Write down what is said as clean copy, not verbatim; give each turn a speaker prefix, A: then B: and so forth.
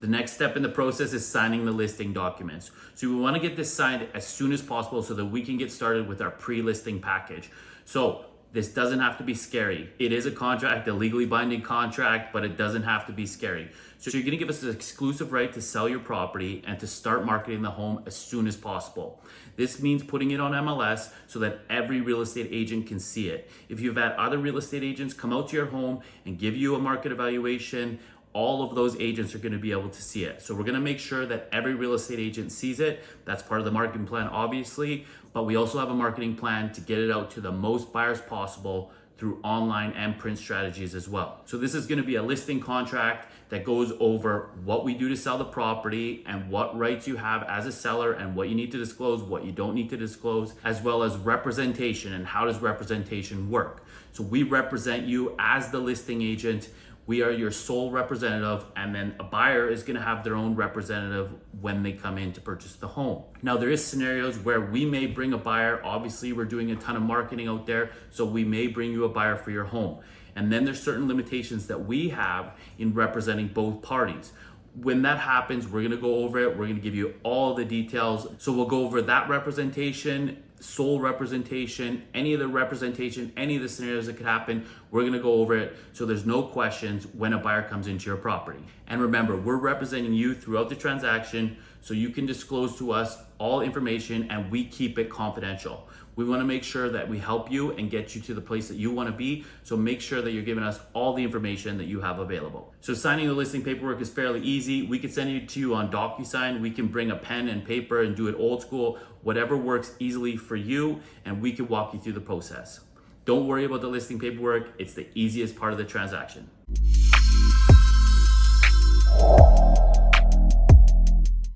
A: The next step in the process is signing the listing documents. So we want to get this signed as soon as possible so that we can get started with our pre-listing package. So this doesn't have to be scary. It is a contract, a legally binding contract, but it doesn't have to be scary. So you're gonna give us an exclusive right to sell your property and to start marketing the home as soon as possible. This means putting it on MLS so that every real estate agent can see it. If you've had other real estate agents come out to your home and give you a market evaluation, all of those agents are going to be able to see it. So we're going to make sure that every real estate agent sees it. That's part of the marketing plan, obviously, but we also have a marketing plan to get it out to the most buyers possible through online and print strategies as well. So this is going to be a listing contract that goes over what we do to sell the property and what rights you have as a seller and what you need to disclose, what you don't need to disclose, as well as representation and how does representation work. So we represent you as the listing agent. We are your sole representative, and then a buyer is gonna have their own representative when they come in to purchase the home. Now, there is scenarios where we may bring a buyer. Obviously, we're doing a ton of marketing out there, so we may bring you a buyer for your home. And then there's certain limitations that we have in representing both parties. When that happens, we're gonna go over it. We're gonna give you all the details. So we'll go over that representation, sole representation, any of the representation, any of the scenarios that could happen. We're gonna go over it so there's no questions when a buyer comes into your property. And remember, we're representing you throughout the transaction so you can disclose to us all information and we keep it confidential. We wanna make sure that we help you and get you to the place that you wanna be, so make sure that you're giving us all the information that you have available. So signing the listing paperwork is fairly easy. We can send it to you on DocuSign. We can bring a pen and paper and do it old school, whatever works easily for you, and we can walk you through the process. Don't worry about the listing paperwork. It's the easiest part of the transaction.